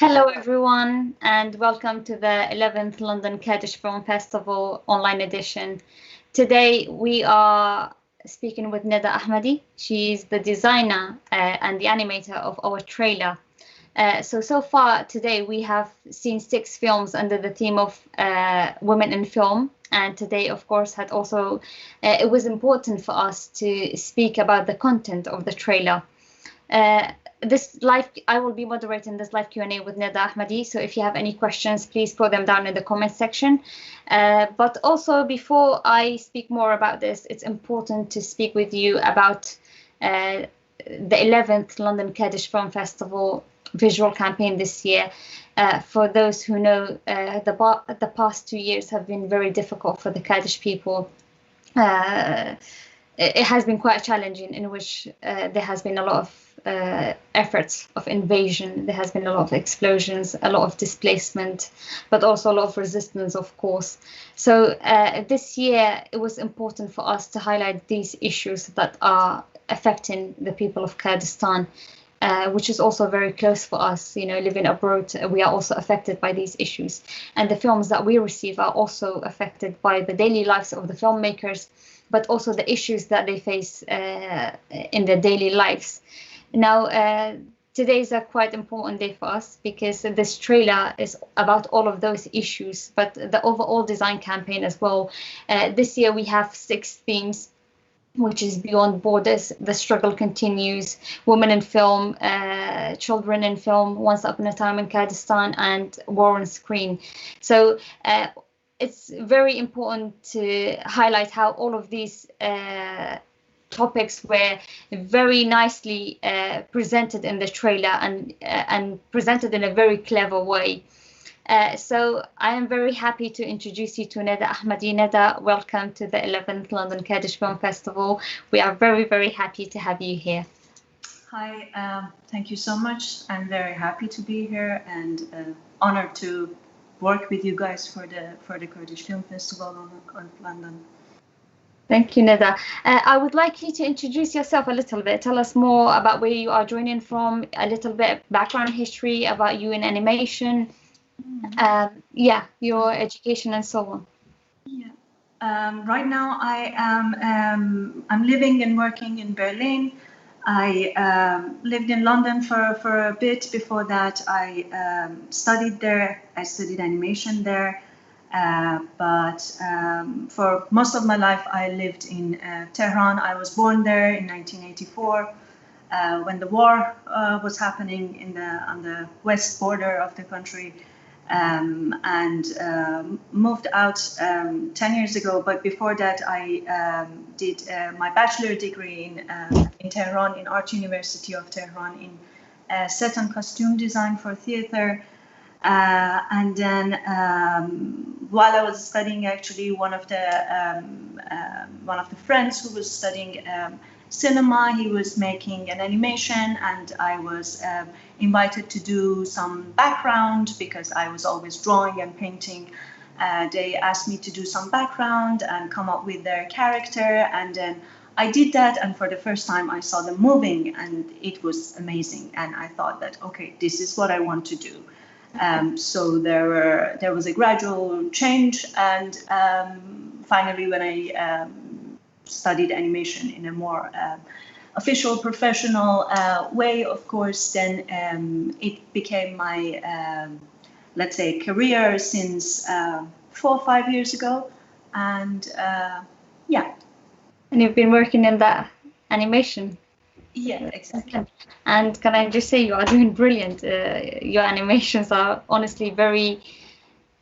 Hello, everyone, and welcome to the 11th London Kurdish Film Festival online edition. Today, we are speaking with Neda Ahmadi. She's the designer and the animator of our trailer. So far today, we have seen 6 films under the theme of women in film. And today, of course, it was important for us to speak about the content of the trailer. I will be moderating this live Q&A with Neda Ahmadi. So if you have any questions, please put them down in the comment section. But also, before I speak more about this, it's important to speak with you about the 11th London Kurdish Film Festival visual campaign this year. For those who know, the past 2 years have been very difficult for the Kurdish people. It has been quite challenging, in which there has been a lot of efforts of invasion. There has been a lot of explosions, a lot of displacement, but also a lot of resistance, of course. So this year, it was important for us to highlight these issues that are affecting the people of Kurdistan, which is also very close for us. Living abroad, we are also affected by these issues. And the films that we receive are also affected by the daily lives of the filmmakers, but also the issues that they face in their daily lives. Now, today is a quite important day for us because this trailer is about all of those issues, but the overall design campaign as well. This year we have 6 themes, which is Beyond Borders, The Struggle Continues, Women in Film, Children in Film, Once Upon a Time in Kurdistan, and War on Screen. So it's very important to highlight how all of these topics were very nicely presented in the trailer and presented in a very clever way. So I am very happy to introduce you to Neda Ahmadi. Neda, welcome to the 11th London Kurdish Film Festival. We are very, very happy to have you here. Hi, thank you so much. I'm very happy to be here and honored to work with you guys for the Kurdish Film Festival on London. Thank you, Neda. I would like you to introduce yourself a little bit. Tell us more about where you are joining from, a little bit background history about you in animation, your education and so on. Yeah. Right now I'm living and working in Berlin. I lived in London for a bit. Before that, I studied there. I studied animation there. But for most of my life, I lived in Tehran. I was born there in 1984 when the war was happening on the west border of the country, and moved out 10 years ago. But before that, I did my bachelor degree in Tehran, in Art University of Tehran, in set and costume design for theater. And then while I was studying, actually, one of the friends who was studying cinema, he was making an animation, and I was invited to do some background because I was always drawing and painting. They asked me to do some background and come up with their character, and then I did that, and for the first time I saw them moving, and it was amazing. And I thought that, okay, this is what I want to do. So there was a gradual change, and finally, when I studied animation in a more official, professional way, of course, then it became my, let's say, career since 4 or 5 years ago, and yeah. And you've been working in that animation? Yeah, exactly. And can I just say, you are doing brilliant. Your animations are honestly with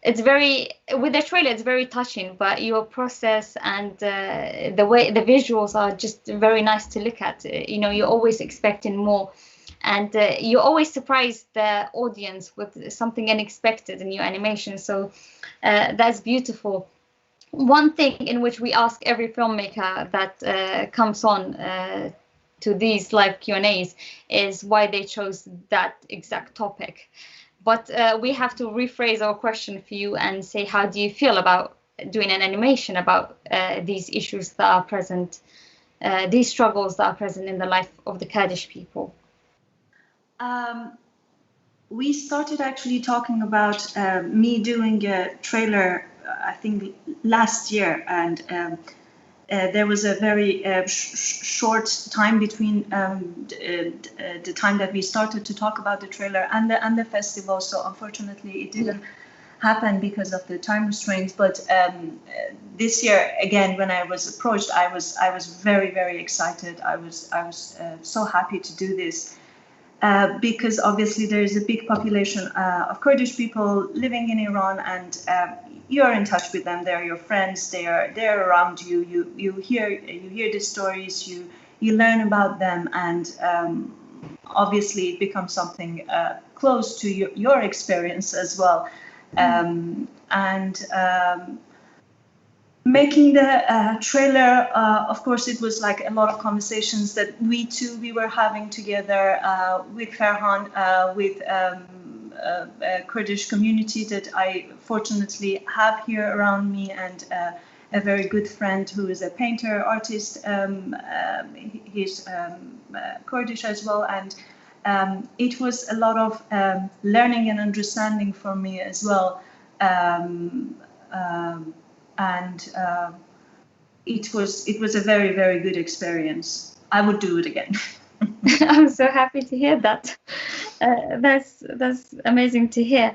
the trailer, it's very touching, but your process and the way the visuals are just very nice to look at. You're always expecting more, and you always surprise the audience with something unexpected in your animation. So that's beautiful. One thing in which we ask every filmmaker that comes on to these live Q&As is why they chose that exact topic. But we have to rephrase our question for you and say, how do you feel about doing an animation about these issues that are present, these struggles that are present in the life of the Kurdish people? we started actually talking about me doing a trailer, I think last year, and there was a very short time between the time that we started to talk about the trailer and the festival. So unfortunately, it didn't happen because of the time restraints. But this year, again, when I was approached, I was very, very excited. I was so happy to do this. Because obviously there is a big population of Kurdish people living in Iran, and you are in touch with them. They're your friends. They're around you. You hear the stories. You learn about them, and obviously it becomes something close to your experience as well. Making the trailer, of course, it was like a lot of conversations that we were having together with Ferhan, with a Kurdish community that I fortunately have here around me, and a very good friend who is a painter, artist. He's Kurdish as well, and it was a lot of learning and understanding for me as well. It was a very, very good experience. I would do it again. I'm so happy to hear that. That's amazing to hear.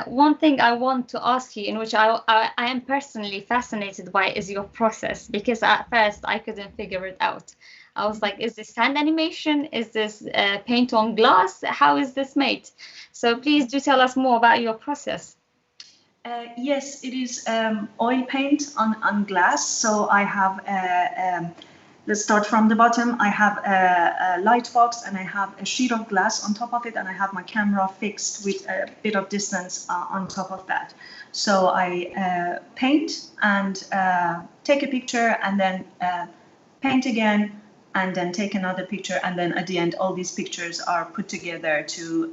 One thing I want to ask you, in which I am personally fascinated by, is your process, because at first I couldn't figure it out. I was like, is this sand animation? Is this paint on glass? How is this made? So please do tell us more about your process. Yes, it is oil paint on glass. So I have, let's start from the bottom. I have a light box, and I have a sheet of glass on top of it, and I have my camera fixed with a bit of distance on top of that. So I paint and take a picture, and then paint again, and then take another picture, and then at the end all these pictures are put together to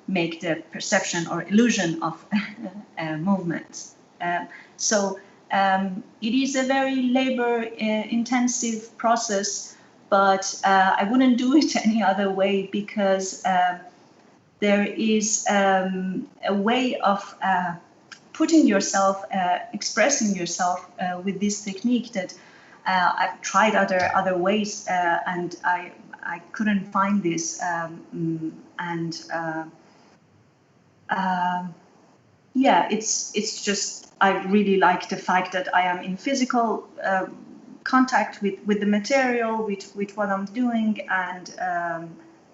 make the perception or illusion of movement. It is a very labor-intensive process, but I wouldn't do it any other way, because there is a way of putting yourself, expressing yourself with this technique that I've tried other ways, and I couldn't find this, yeah, it's just, I really like the fact that I am in physical contact with the material, with what I'm doing, and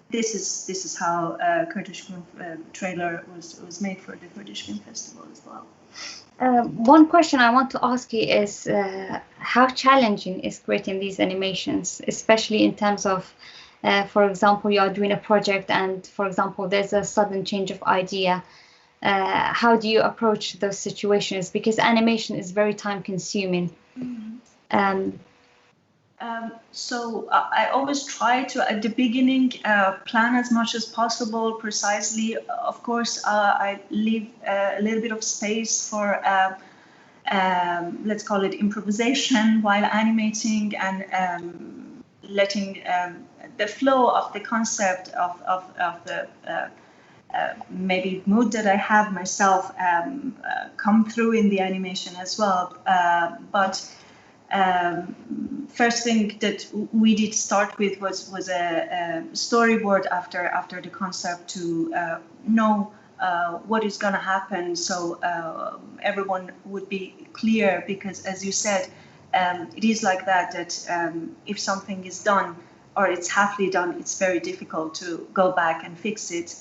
this is how Kurdish Film trailer was made for the Kurdish Film Festival as well. One question I want to ask you is how challenging is creating these animations, especially in terms of, for example, you are doing a project and, for example, there's a sudden change of idea. How do you approach those situations? Because animation is very time consuming. So I always try to, at the beginning, plan as much as possible, precisely. Of course, I leave a little bit of space for, let's call it improvisation while animating, and letting the flow of the concept of the maybe mood that I have myself come through in the animation as well. But first thing that we did start with was a storyboard after the concept, to know what is going to happen, so everyone would be clear, because as you said, it is like that if something is done or it's halfly done, it's very difficult to go back and fix it.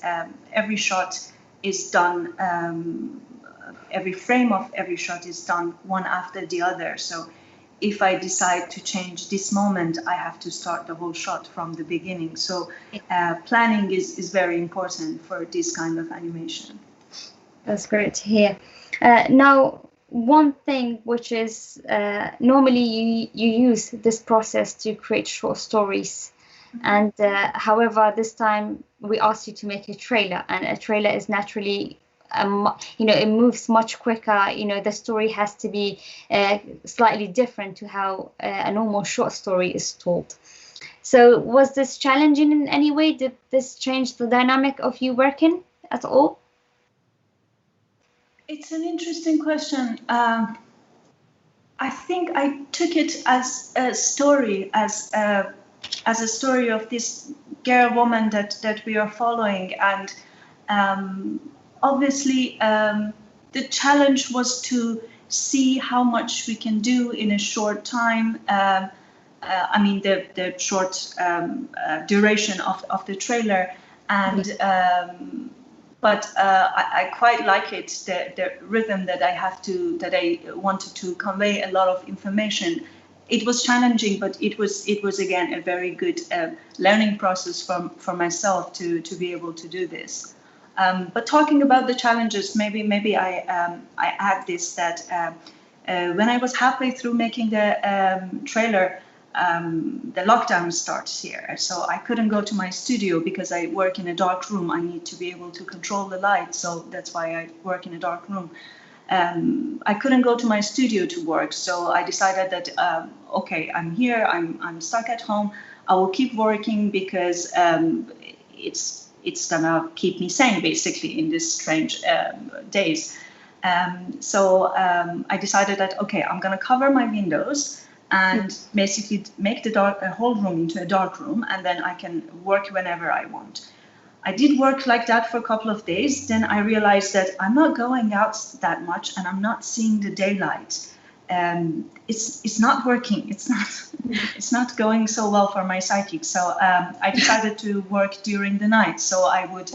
Every shot is done, every frame of every shot is done one after the other. So if I decide to change this moment, I have to start the whole shot from the beginning. So planning is very important for this kind of animation. That's great to hear. Now, one thing which is normally you use this process to create short stories, and however this time we asked you to make a trailer, and a trailer is naturally it moves much quicker. The story has to be slightly different to how a normal short story is told. So was this challenging in any way? Did this change the dynamic of you working at all? It's an interesting question. I think I took it as a story, as a story of this girl woman that we are following, and obviously the challenge was to see how much we can do in a short time. I mean the short duration of the trailer, and but I quite like it, the rhythm that I wanted to convey a lot of information. It was challenging, but it was again a very good learning process for myself to be able to do this. But talking about the challenges, maybe I add this, that when I was halfway through making the trailer, the lockdown starts here, so I couldn't go to my studio because I work in a dark room. I need to be able to control the light, so that's why I work in a dark room. I couldn't go to my studio to work, so I decided that okay, I'm here, I'm stuck at home. I will keep working because it's gonna keep me sane basically in these strange days. So I decided that okay, I'm gonna cover my windows and basically make the whole room into a dark room, and then I can work whenever I want. I did work like that for a couple of days. Then I realized that I'm not going out that much and I'm not seeing the daylight. It's not working. It's not going so well for my psychic. So I decided to work during the night. So I would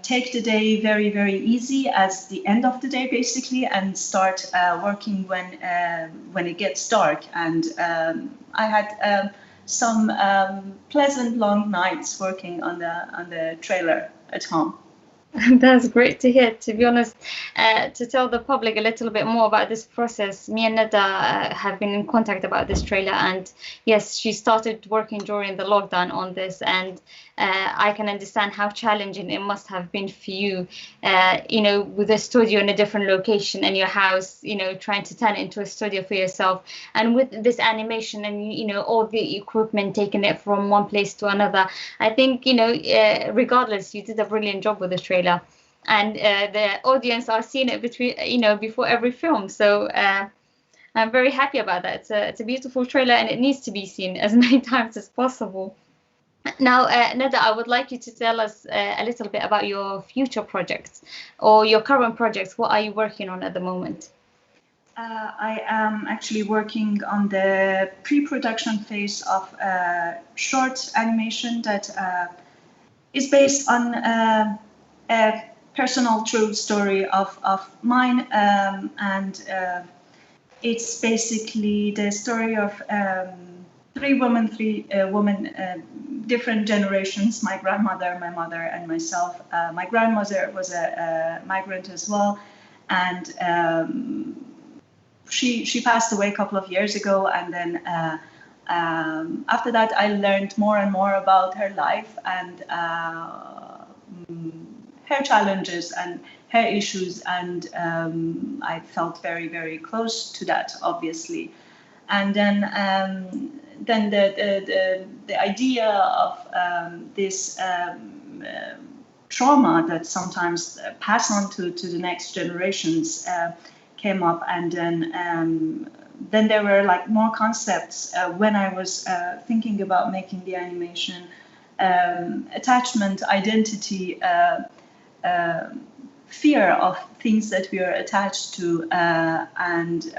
take the day very, very easy as the end of the day basically, and start working when it gets dark. And I had some pleasant long nights working on the trailer at home. That's great to hear. To be honest, to tell the public a little bit more about this process, me and Neda have been in contact about this trailer, and yes, she started working during the lockdown on this, and I can understand how challenging it must have been for you, with a studio in a different location and your house, trying to turn it into a studio for yourself, and with this animation and all the equipment, taking it from one place to another. I think regardless, you did a brilliant job with the trailer. And the audience are seeing it before every film, so I'm very happy about that. It's a beautiful trailer, and it needs to be seen as many times as possible. Now, Neda, I would like you to tell us a little bit about your future projects or your current projects. What are you working on at the moment? I am actually working on the pre-production phase of a short animation that is based on a personal true story of mine, and it's basically the story of three women, different generations, my grandmother, my mother, and myself. My grandmother was a migrant as well, and she passed away a couple of years ago, and then after that I learned more and more about her life and her challenges and her issues, and I felt very, very close to that, obviously. And then the idea of this trauma that sometimes pass on to the next generations came up, and then there were like more concepts when I was thinking about making the animation. Attachment, identity, fear of things that we are attached to, and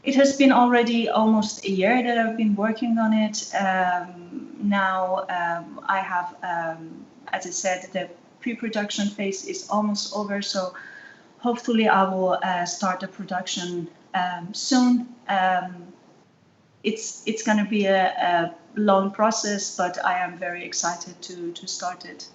it has been already almost a year that I've been working on it. Now I have, as I said, the pre-production phase is almost over, so hopefully I will start the production soon. It's going to be a long process, but I am very excited to start it.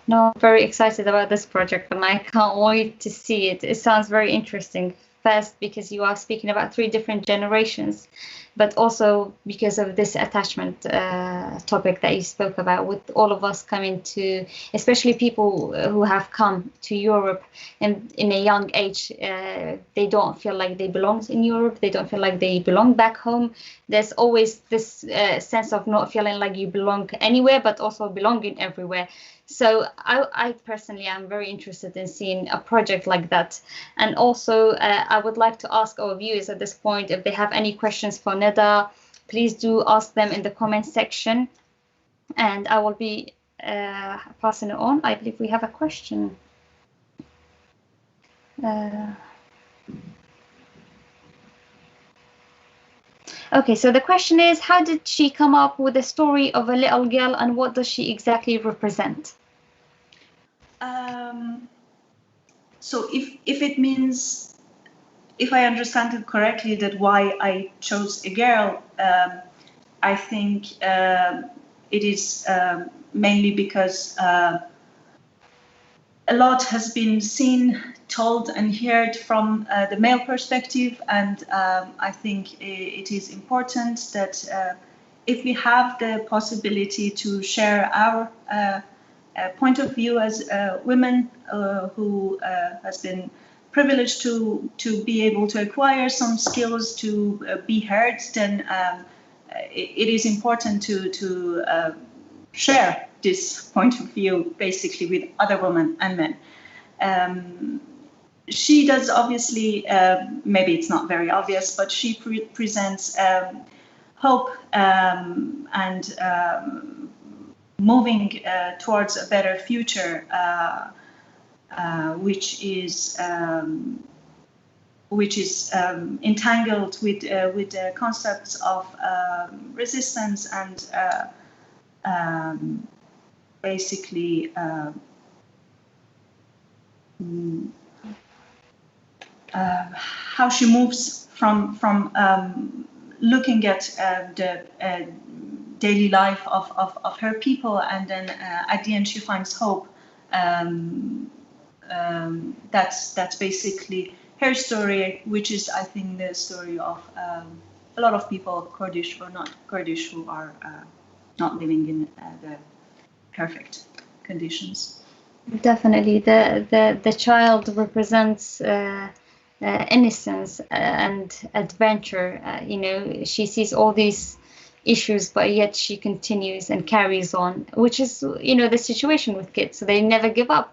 No, I'm very excited about this project, and I can't wait to see it. It sounds very interesting. First, because you are speaking about three different generations, but also because of this attachment topic that you spoke about, with all of us coming to, especially people who have come to Europe in a young age, they don't feel like they belong in Europe. They don't feel like they belong back home. There's always this sense of not feeling like you belong anywhere, but also belonging everywhere. So I personally am very interested in seeing a project like that. And also, I would like to ask our viewers at this point if they have any questions for Neda, please do ask them in the comment section, and I will be passing it on. I believe we have a question. Okay, so the question is, how did she come up with the story of a little girl, and what does she exactly represent? So if it means, if I understand it correctly, that why I chose a girl, I think it is mainly because a lot has been seen, told, and heard from the male perspective, and I think it is important that if we have the possibility to share our point of view as women who has been privileged to be able to acquire some skills to be heard, then it is important to share this point of view basically with other women and men. She does obviously, maybe it's not very obvious, but she presents hope and moving towards a better future, which is entangled with the concepts of resistance and basically how she moves from looking at the daily life of her people, and then at the end she finds hope. That's basically her story, which is, I think, the story of a lot of people, Kurdish or not Kurdish, who are not living in the perfect conditions. Definitely, the child represents innocence and adventure. You know, she sees all these issues, but yet she continues and carries on, which is, you know, the situation with kids. So they never give up.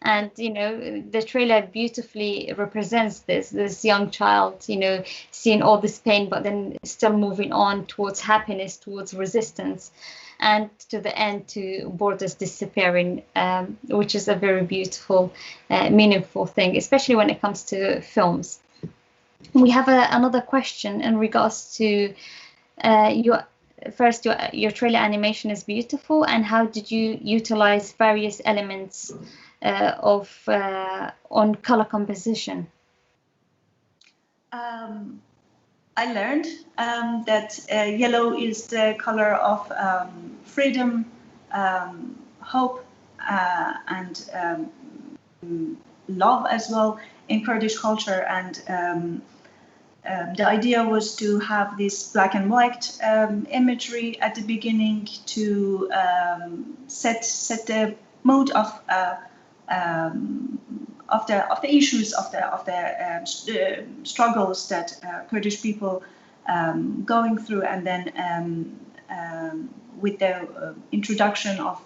And, you know, the trailer beautifully represents this young child, you know, seeing all this pain, but then still moving on towards happiness, towards resistance, and to the end to borders disappearing, which is a very beautiful, meaningful thing, especially when it comes to films. We have another question in regards to your trailer animation is beautiful, and how did you utilize various elements on color composition? I learned that yellow is the color of freedom, hope, and love as well in Kurdish culture. And the idea was to have this black and white imagery at the beginning to set the mood of the issues of the struggles that Kurdish people going through, and then with the introduction of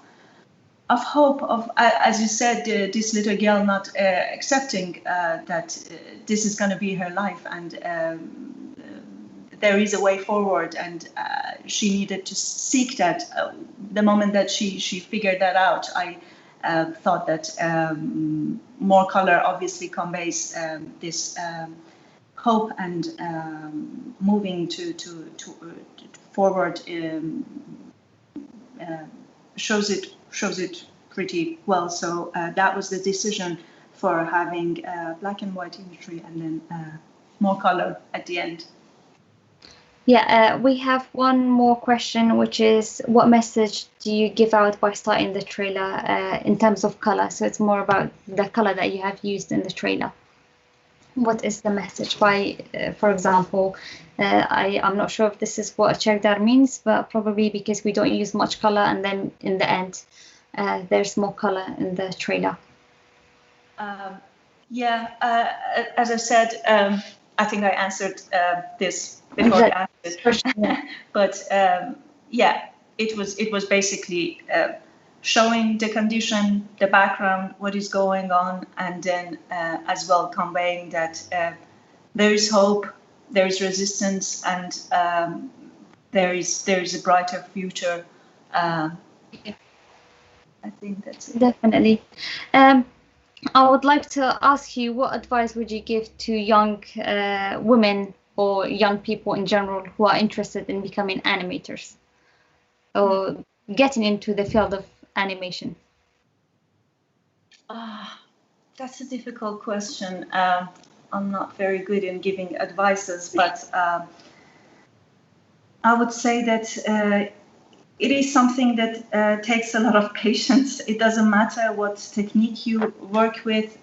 hope, of as you said, this little girl not accepting that this is going to be her life, and there is a way forward, and she needed to seek that. The moment that she figured that out, I thought that more color obviously conveys this hope and moving to forward, shows it pretty well. So that was the decision for having black and white imagery and then more color at the end. Yeah, we have one more question, which is, what message do you give out by starting the trailer in terms of color? So it's more about the color that you have used in the trailer. What is the message? By, for example, I'm not sure if this is what Cherdar means, but probably because we don't use much color, and then in the end, there's more color in the trailer. As I said, I think I answered this before I answered. But it was basically showing the condition, the background, what is going on, and then as well conveying that there is hope, there is resistance, and there is a brighter future. I think that's it. Definitely. I would like to ask you, what advice would you give to young women or young people in general who are interested in becoming animators or getting into the field of animation? That's a difficult question. I'm not very good in giving advices, but I would say that it is something that takes a lot of patience. It doesn't matter what technique you work with.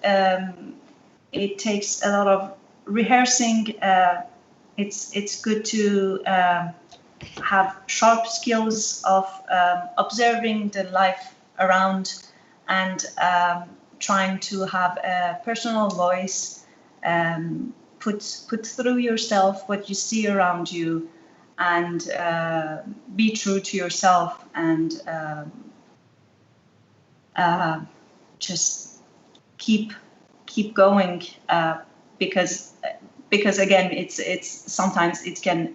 It takes a lot of rehearsing. It's good to have sharp skills of observing the life around and trying to have a personal voice, put through yourself what you see around you, and be true to yourself, and just keep going, because again, it's sometimes it can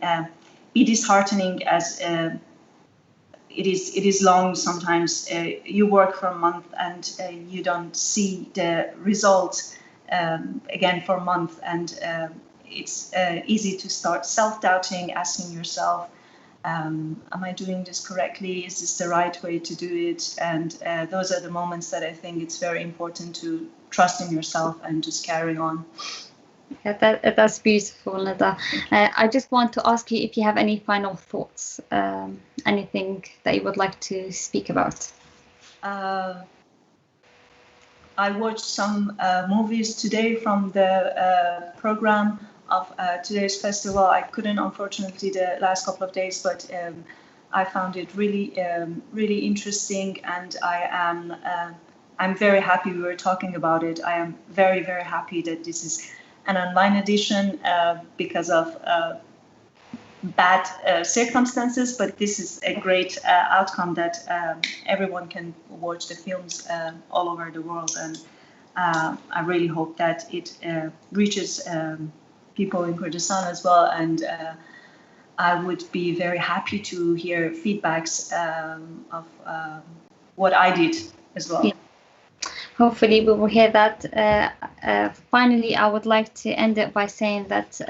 be disheartening, as it is long. Sometimes you work for a month and you don't see the results again for a month, and it's easy to start self-doubting, asking yourself, am I doing this correctly? Is this the right way to do it? And those are the moments that I think it's very important to trust in yourself and just carry on. Yeah, that's beautiful, Neda. I just want to ask you if you have any final thoughts, anything that you would like to speak about. I watched some movies today from the program of today's festival. I couldn't, unfortunately, the last couple of days, but I found it really interesting, and I'm very happy we were talking about it. I am very, very happy that this is an online edition because of bad circumstances, but this is a great outcome that everyone can watch the films all over the world, and I really hope that it reaches people in Kurdistan as well, and I would be very happy to hear feedbacks of what I did as well. Yeah. Hopefully we will hear that. Finally, I would like to end it by saying that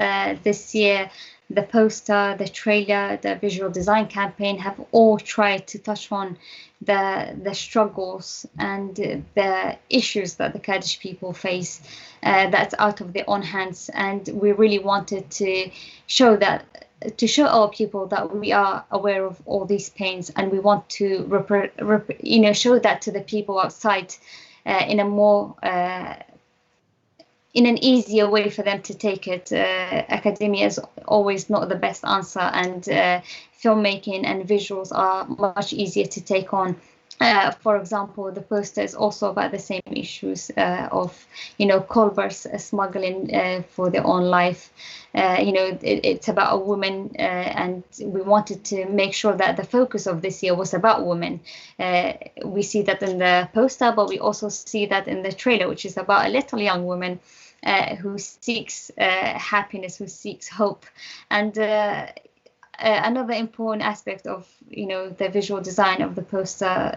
this year the poster, the trailer, the visual design campaign have all tried to touch on the struggles and the issues that the Kurdish people face that's out of their own hands. And we really wanted to show our people that we are aware of all these pains, and we want to show that to the people outside in a more in an easier way for them to take it. Academia is always not the best answer, and filmmaking and visuals are much easier to take on. For example, the poster is also about the same issues of, Kolbers smuggling for their own life. It's about a woman, and we wanted to make sure that the focus of this year was about women. We see that in the poster, but we also see that in the trailer, which is about a little young woman who seeks happiness, who seeks hope. And another important aspect of the visual design of the poster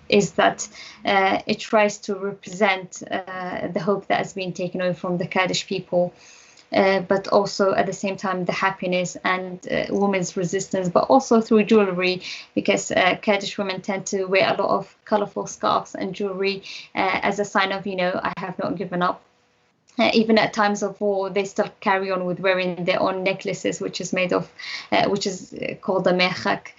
is that it tries to represent the hope that has been taken away from the Kurdish people, but also at the same time the happiness and women's resistance, but also through jewelry, because Kurdish women tend to wear a lot of colorful scarves and jewelry as a sign of I have not given up. Even at times of war, they still carry on with wearing their own necklaces, which is made of, which is called the mekhak,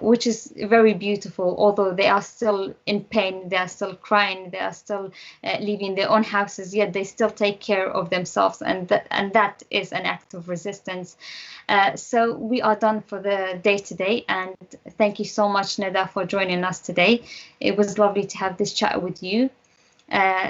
which is very beautiful. Although they are still in pain, they are still crying, they are still leaving their own houses, yet they still take care of themselves, and that is an act of resistance. So we are done for the day today, and thank you so much, Neda, for joining us today. It was lovely to have this chat with you.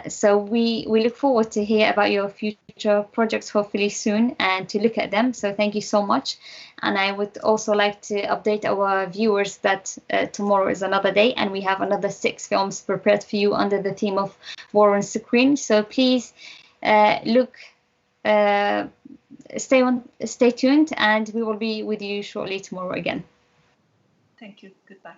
So we look forward to hear about your future future projects hopefully soon and to look at them. So thank you so much. And I would also like to update our viewers that tomorrow is another day and we have another 6 films prepared for you under the theme of War on Screen. So please stay tuned, and we will be with you shortly tomorrow again. Thank you. Goodbye.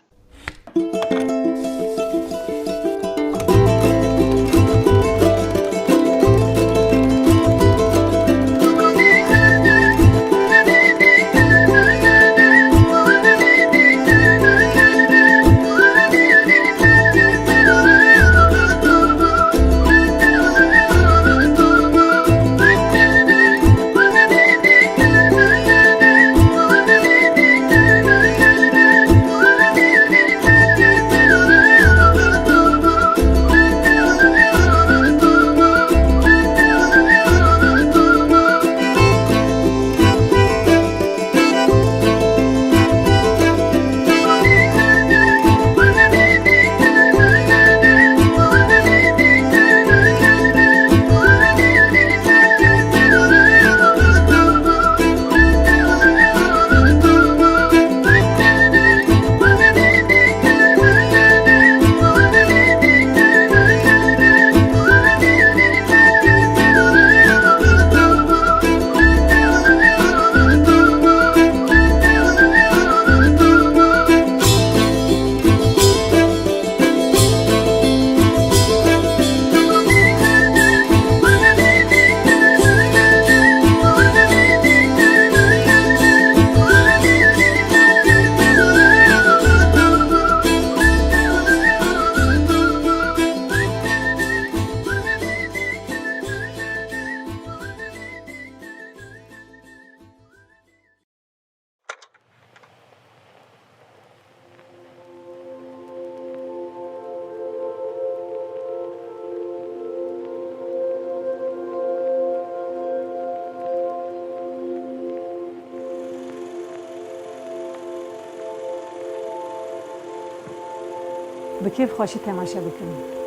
به کیف خوشی تماشا بکنیم.